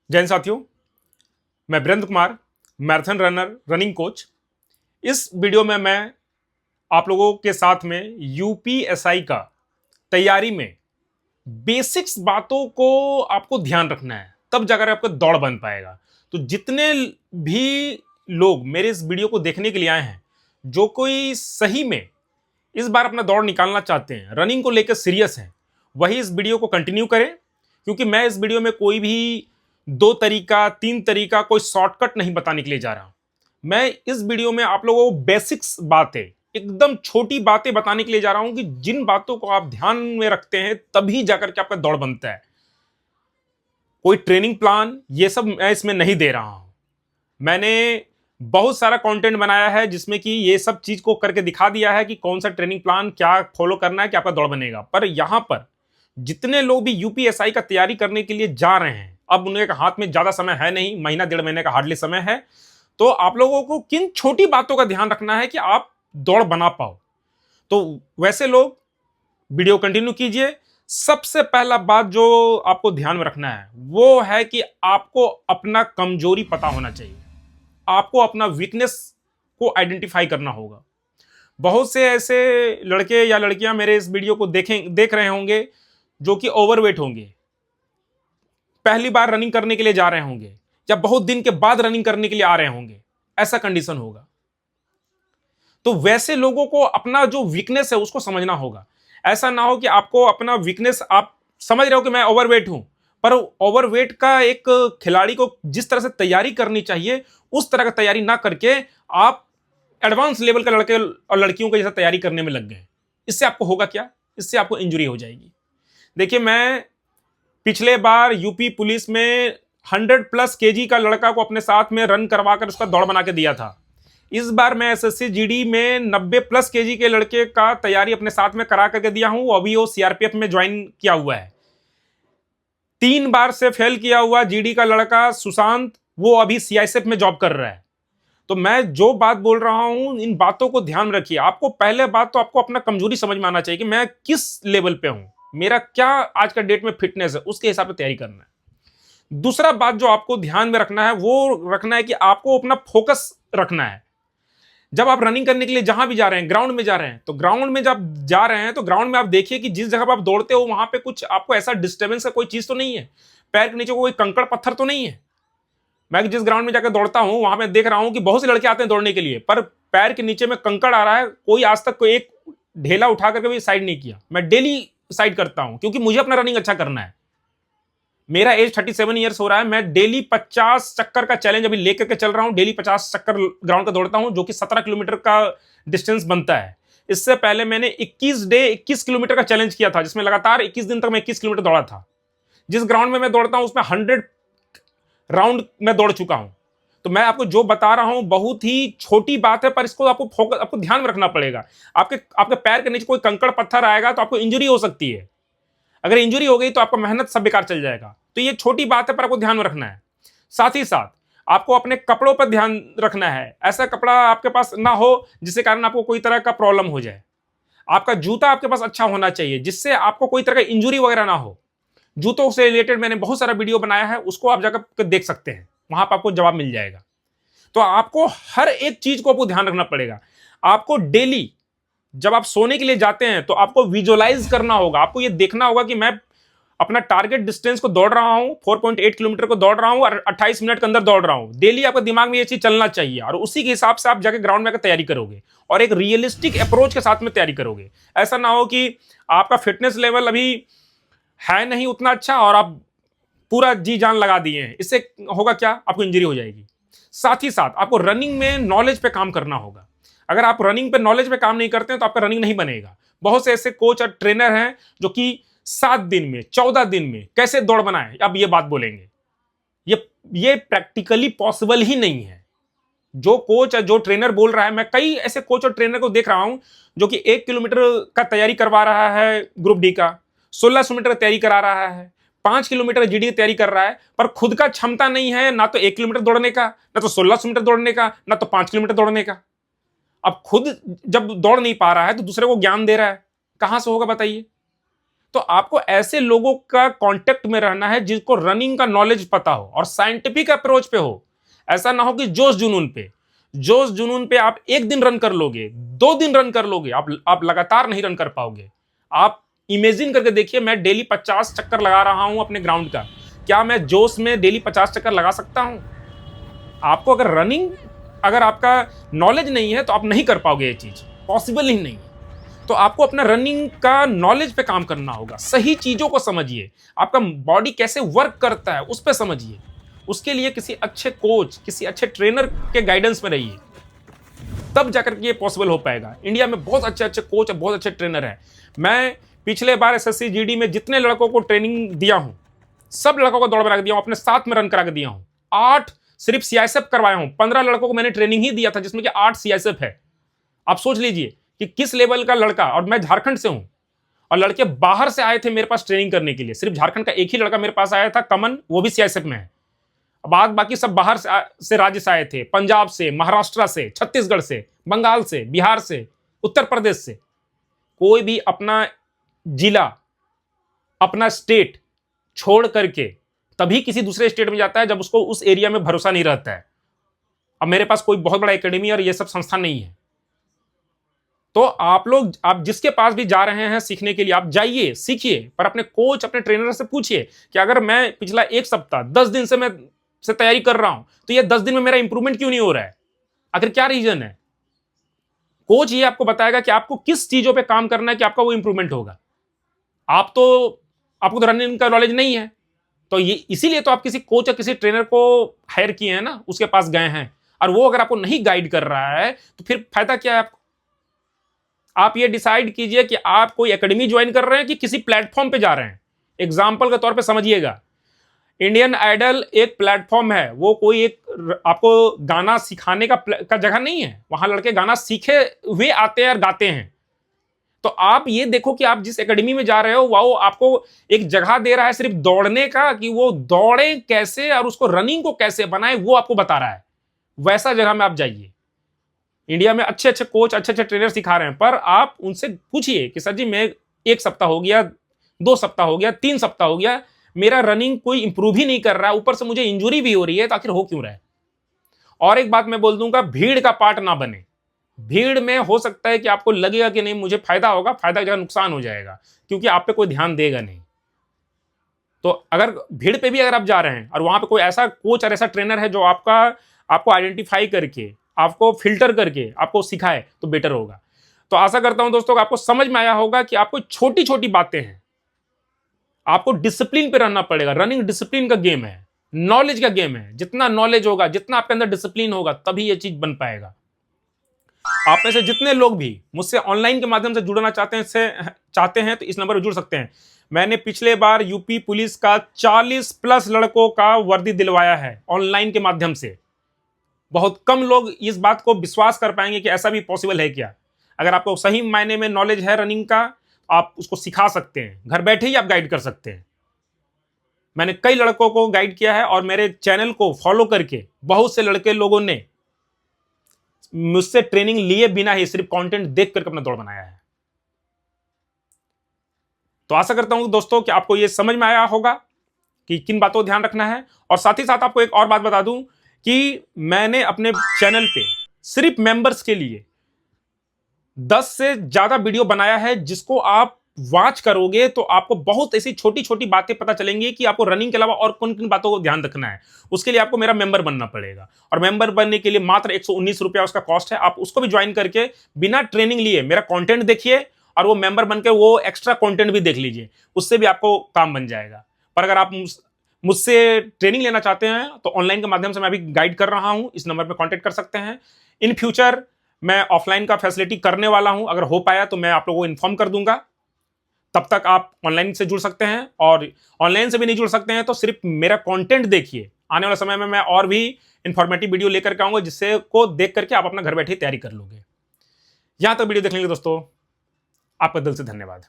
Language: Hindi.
जय हिंद साथियों, मैं Virendra Kumar, marathon runner, running coach. इस वीडियो में मैं आप लोगों के साथ में यूपीएसआई का तैयारी में बेसिक्स बातों को आपको ध्यान रखना है, तब जाकर आपका दौड़ बन पाएगा। तो जितने भी लोग मेरे इस वीडियो को देखने के लिए आए हैं, जो कोई सही में इस बार अपना दौड़ निकालना चाहते हैं, रनिंग को लेकर सीरियस हैं, वही इस वीडियो को कंटिन्यू करें। क्योंकि मैं इस वीडियो में कोई भी 2 तरीका 3 तरीका कोई शॉर्टकट नहीं बताने के लिए जा रहा हूं। मैं इस वीडियो में आप लोगों को बेसिक्स बातें, एकदम छोटी बातें बताने के लिए जा रहा हूं कि जिन बातों को आप ध्यान में रखते हैं तभी जाकर के आपका दौड़ बनता है। कोई ट्रेनिंग प्लान ये सब मैं इसमें नहीं दे रहा हूं। मैंने बहुत सारा कंटेंट बनाया है जिसमें कि ये सब चीज को करके दिखा दिया है कि कौन सा ट्रेनिंग प्लान क्या फॉलो करना है कि आपका दौड़ बनेगा। पर यहां पर जितने लोग भी यूपीएसआई का तैयारी करने के लिए जा रहे हैं, अब उनके हाथ में ज्यादा समय है नहीं, महीना 1.5 महीने का हार्डली समय है। तो आप लोगों को किन छोटी बातों का ध्यान रखना है कि आप दौड़ बना पाओ। तो वैसे लोग वीडियो कंटिन्यू कीजिए। सबसे पहला बात जो आपको ध्यान में रखना है वो है कि आपको अपना कमजोरी पता होना चाहिए। आपको अपना वीकनेस को आइडेंटिफाई करना होगा। बहुत से ऐसे लड़के या लड़कियां मेरे इस वीडियो को देख रहे होंगे जो कि ओवरवेट होंगे, पहली बार रनिंग करने के लिए जा रहे होंगे या बहुत दिन के बाद रनिंग करने के लिए आ रहे होंगे, ऐसा कंडीशन होगा। तो वैसे लोगों को अपना जो वीकनेस है उसको समझना होगा। ऐसा ना हो कि आपको अपना वीकनेस, आप समझ रहे हो कि मैं ओवरवेट हूं, पर ओवरवेट का एक खिलाड़ी को जिस तरह से तैयारी करनी चाहिए उस तरह का तैयारी ना करके आप एडवांस लेवल के लड़के और लड़कियों के जैसा तैयारी करने में लग गए। इससे आपको होगा क्या? इससे आपको इंजरी हो जाएगी। देखिए, मैं पिछले बार यूपी पुलिस में 100+ केजी का लड़का को अपने साथ में रन करवाकर उसका दौड़ बना के दिया था। इस बार मैं एसएससी जीडी में 90+ केजी के लड़के का तैयारी अपने साथ में करा करके दिया हूं। अभी वो सीआरपीएफ में ज्वाइन किया हुआ है। 3 बार से फेल किया हुआ जीडी का लड़का सुशांत, वो अभी सीआईएसएफ में जॉब कर रहा है। तो मैं जो बात बोल रहा हूं, इन बातों को ध्यान रखिए। आपको पहले बात तो आपको अपना कमजोरी समझ में आना चाहिए कि मैं किस लेवल पे हूं, मेरा क्या आज का डेट में फिटनेस है, उसके हिसाब से तैयारी करना है। दूसरा बात जो आपको ध्यान में रखना है वो रखना है कि आपको अपना फोकस रखना है। जब आप रनिंग करने के लिए जहां भी जा रहे हैं, ग्राउंड में जा रहे हैं, तो ग्राउंड में जब जा रहे हैं तो ग्राउंड में आप देखिए कि जिस जगह पर आप दौड़ते हो वहां पे कुछ आपको ऐसा डिस्टर्बेंस का कोई चीज तो नहीं है, पैर के नीचे कोई कंकड़ पत्थर तो नहीं है। मैं जिस ग्राउंड में जाकर दौड़ता हूं वहां मैं देख रहा हूं कि बहुत से लड़के आते हैं दौड़ने के लिए, पर पैर के नीचे में कंकड़ आ रहा है। कोई आज तक कोई एक ढेला उठा करके भी साइड नहीं किया। मैं डेली साइड करता हूं क्योंकि मुझे अपना रनिंग अच्छा करना है। मेरा एज 37 ईयर्स हो रहा है। मैं डेली 50 चक्कर का चैलेंज अभी लेकर के चल रहा हूं। डेली 50 चक्कर ग्राउंड का दौड़ता हूं, जो कि 17 किलोमीटर का डिस्टेंस बनता है। इससे पहले मैंने 21 किलोमीटर का चैलेंज किया था, जिसमें लगातार 21 दिन तक मैं 21 किलोमीटर दौड़ा था। जिस ग्राउंड में मैं दौड़ता हूं उसमें 100 राउंड मैं दौड़ चुका हूं। तो मैं आपको जो बता रहा हूं बहुत ही छोटी बात है, पर इसको आपको फोकस, आपको ध्यान में रखना पड़ेगा। आपके आपके पैर के नीचे कोई कंकड़ पत्थर आएगा तो आपको इंजरी हो सकती है। अगर इंजरी हो गई तो आपका मेहनत सब बेकार चल जाएगा। तो ये छोटी बात है, पर आपको ध्यान में रखना है। साथ ही साथ आपको अपने कपड़ों पर ध्यान रखना है। ऐसा कपड़ा आपके पास ना हो जिसके कारण आपको कोई तरह का प्रॉब्लम हो जाए। आपका जूता आपके पास अच्छा होना चाहिए जिससे आपको कोई तरह का इंजरी वगैरह ना हो। जूतों से रिलेटेड मैंने बहुत सारा वीडियो बनाया है, उसको आप जाकर देख सकते हैं, वहां पर आपको जवाब मिल जाएगा। तो आपको हर एक चीज को आपको ध्यान रखना पड़ेगा। आपको डेली जब आप सोने के लिए जाते हैं तो आपको विजुअलाइज करना होगा। आपको यह देखना होगा कि मैं अपना टारगेट डिस्टेंस को दौड़ रहा हूं, 4.8 किलोमीटर को दौड़ रहा हूं और 28 मिनट के अंदर दौड़ रहा हूं। डेली आपके दिमाग में यह चीज चलना चाहिए और उसी के हिसाब से आप जाके ग्राउंड में आकर तैयारी करोगे और एक रियलिस्टिक अप्रोच के साथ में तैयारी करोगे। ऐसा ना हो कि आपका फिटनेस लेवल अभी है नहीं उतना अच्छा और आप पूरा जी जान लगा दिए हैं। इससे होगा क्या? आपको इंजरी हो जाएगी। साथ ही साथ आपको रनिंग में नॉलेज पे काम करना होगा। अगर आप रनिंग पे नॉलेज पे काम नहीं करते हैं तो आपका रनिंग नहीं बनेगा। बहुत से ऐसे कोच और ट्रेनर हैं जो कि 7 दिन में 14 दिन में कैसे दौड़ बनाए, अब ये बात बोलेंगे। ये प्रैक्टिकली पॉसिबल ही नहीं है। जो कोच और जो ट्रेनर बोल रहा है, मैं कई ऐसे कोच और ट्रेनर को देख रहा हूं जो कि 1 किलोमीटर का तैयारी करवा रहा है ग्रुप डी का, 1600 मीटर तैयारी करा रहा है, 5 किलोमीटर जीडी की तैयारी कर रहा है, पर खुद का क्षमता नहीं है ना तो 1 किलोमीटर दौड़ने का, ना तो 1600 मीटर दौड़ने का, ना तो 5 किलोमीटर दौड़ने का। अब खुद जब दौड़ नहीं पा रहा है तो दूसरे को ज्ञान दे रहा है, कहां से होगा बताइए? तो आपको ऐसे लोगों का कांटेक्ट में रहना है जिनको रनिंग का नॉलेज पता हो और साइंटिफिक अप्रोच पे हो। ऐसा ना हो कि जोश जुनून पे आप एक दिन रन कर लोगे, 2 दिन रन कर लोगे, आप लगातार नहीं रन कर पाओगे। आप इमेजिन करके देखिए, मैं डेली 50 चक्कर लगा रहा हूं अपने ग्राउंड का, क्या मैं जोश में डेली 50 चक्कर लगा सकता हूं? आपको अगर आपका नॉलेज नहीं है तो आप नहीं कर पाओगे, ये चीज पॉसिबल ही नहीं है। तो आपको अपना रनिंग का नॉलेज पे काम करना होगा। सही चीजों को समझिए, आपका बॉडी कैसे वर्क करता है उस पे समझिए। उसके लिए किसी अच्छे कोच, किसी अच्छे ट्रेनर के गाइडेंस में रहिए, तब जाकर के ये पॉसिबल हो पाएगा। इंडिया में बहुत अच्छे अच्छे कोच और बहुत अच्छे ट्रेनर हैं। मैं पिछले बार एसएससी जीडी में जितने लड़कों को ट्रेनिंग दिया हूं, सब लड़कों को दौड़ बना के दिया हूं, अपने साथ में रन करा के दिया हूं। 8 सिर्फ सीआईएसएफ करवाया हूं, 15 लड़कों को मैंने ट्रेनिंग ही दिया था, जिसमें कि 8 सीआईएसएफ है। आप सोच लीजिए कि किस लेवल का लड़का, और मैं झारखंड से हूं, और लड़के बाहर से आए थे मेरे पास ट्रेनिंग करने के लिए। सिर्फ झारखंड का एक ही लड़का मेरे पास आया था, कमन, वो भी सीआईएसएफ में है। बाकी सब बाहर से राज्य से आए थे, पंजाब से, महाराष्ट्र से, छत्तीसगढ़ से, बंगाल से, बिहार से, उत्तर प्रदेश से। कोई भी अपना जिला, अपना स्टेट छोड़ करके तभी किसी दूसरे स्टेट में जाता है जब उसको उस एरिया में भरोसा नहीं रहता है। अब मेरे पास कोई बहुत बड़ा एकेडमी और ये सब संस्थान नहीं है। तो आप जिसके पास भी जा रहे हैं सीखने के लिए, आप जाइए, सीखिए, पर अपने कोच, अपने ट्रेनर से पूछिए कि अगर मैं पिछला 1 सप्ताह 10 दिन से तैयारी कर रहा हूं, तो ये 10 दिन में मेरा इंप्रूवमेंट क्यों नहीं हो रहा है? आखिर क्या रीजन है? कोच ये आपको बताएगा कि आपको किस चीजों पे काम करना है कि आपका वो इंप्रूवमेंट होगा। आपको तो रनिंग का नॉलेज नहीं है, तो ये इसीलिए तो आप किसी कोच या किसी ट्रेनर को हायर किए हैं ना, उसके पास गए हैं। और वो अगर आपको नहीं गाइड कर रहा है तो फिर फायदा क्या है आपको? आप ये डिसाइड कीजिए कि आप कोई एकेडमी ज्वाइन कर रहे हैं कि किसी प्लेटफॉर्म पे जा रहे हैं। एग्जाम्पल के तौर पे समझिएगा, इंडियन आइडल एक प्लेटफॉर्म है, वो कोई एक आपको गाना सिखाने का जगह नहीं है। वहां लड़के गाना सीखे हुए आते हैं और गाते हैं। तो आप ये देखो कि आप जिस एकेडमी में जा रहे हो वो आपको एक जगह दे रहा है सिर्फ दौड़ने का, कि वो दौड़े कैसे और उसको रनिंग को कैसे बनाए वो आपको बता रहा है। वैसा जगह में आप जाइए। इंडिया में अच्छे अच्छे कोच, अच्छे अच्छे ट्रेनर सिखा रहे हैं, पर आप उनसे पूछिए कि सर जी, मैं 1 सप्ताह हो गया, 2 सप्ताह हो गया, 3 सप्ताह हो गया, मेरा रनिंग कोई इंप्रूव ही नहीं कर रहा है, ऊपर से मुझे इंजुरी भी हो रही है, तो आखिर हो क्यों रहा है? और एक बात मैं बोल दूंगा, भीड़ का पार्ट ना बने। भीड़ में हो सकता है कि आपको लगेगा कि नहीं मुझे फायदा होगा, फायदा की जगह नुकसान हो जाएगा, क्योंकि आप पे कोई ध्यान देगा नहीं। तो अगर भीड़ पे भी अगर आप जा रहे हैं और वहां पे कोई ऐसा कोच और ऐसा ट्रेनर है जो आपको आइडेंटिफाई करके, आपको फिल्टर करके आपको सिखाए, तो बेटर होगा। तो आशा करता हूं दोस्तों आपको समझ में आया होगा कि आपको छोटी छोटी बातें हैं, आपको डिसिप्लिन पे रहना पड़ेगा। रनिंग डिसिप्लिन का गेम है, नॉलेज का गेम है। जितना नॉलेज होगा, जितना आपके अंदर डिसिप्लिन होगा, तभी ये चीज बन पाएगा। आप में से जितने लोग भी मुझसे ऑनलाइन के माध्यम से जुड़ना चाहते हैं तो इस नंबर पर जुड़ सकते हैं। मैंने पिछले बार यूपी पुलिस का 40+ लड़कों का वर्दी दिलवाया है ऑनलाइन के माध्यम से। बहुत कम लोग इस बात को विश्वास कर पाएंगे कि ऐसा भी पॉसिबल है क्या। अगर आपको सही मायने में नॉलेज है रनिंग का, आप उसको सिखा सकते हैं, घर बैठे ही आप गाइड कर सकते हैं। मैंने कई लड़कों को गाइड किया है और मेरे चैनल को फॉलो करके बहुत से लड़के लोगों ने मुझसे ट्रेनिंग लिए बिना ही सिर्फ कंटेंट देख करके अपना दौड़ बनाया है। तो आशा करता हूं दोस्तों कि आपको यह समझ में आया होगा कि किन बातों को ध्यान रखना है। और साथ ही साथ आपको एक और बात बता दूं कि मैंने अपने चैनल पे सिर्फ मेंबर्स के लिए 10 से ज्यादा वीडियो बनाया है, जिसको आप वॉच करोगे तो आपको बहुत ऐसी छोटी छोटी बातें पता चलेंगी कि आपको रनिंग के अलावा और किन किन बातों को ध्यान रखना है। उसके लिए आपको मेरा मेंबर बनना पड़ेगा, और मेंबर बनने के लिए मात्र 119 रुपया उसका कॉस्ट है। आप उसको भी ज्वाइन करके बिना ट्रेनिंग लिए मेरा कंटेंट देखिए, और वो मेंबर बनकर वो एक्स्ट्रा कंटेंट भी देख लीजिए, उससे भी आपको काम बन जाएगा। पर अगर आप मुझसे ट्रेनिंग लेना चाहते हैं तो ऑनलाइन के माध्यम से मैं अभी गाइड कर रहा हूं, इस नंबर पर कॉन्टेक्ट कर सकते हैं। इन फ्यूचर मैं ऑफलाइन का फैसिलिटी करने वाला हूं, अगर हो पाया तो मैं आप लोगों को इन्फॉर्म कर दूंगा। तब तक आप ऑनलाइन से जुड़ सकते हैं, और ऑनलाइन से भी नहीं जुड़ सकते हैं तो सिर्फ मेरा कंटेंट देखिए। आने वाले समय में मैं और भी इंफॉर्मेटिव वीडियो लेकर के आऊंगा, जिससे को देख करके आप अपना घर बैठे तैयारी कर लोगे। यहां तक वीडियो देखने के लिए दोस्तों आपका दिल से धन्यवाद।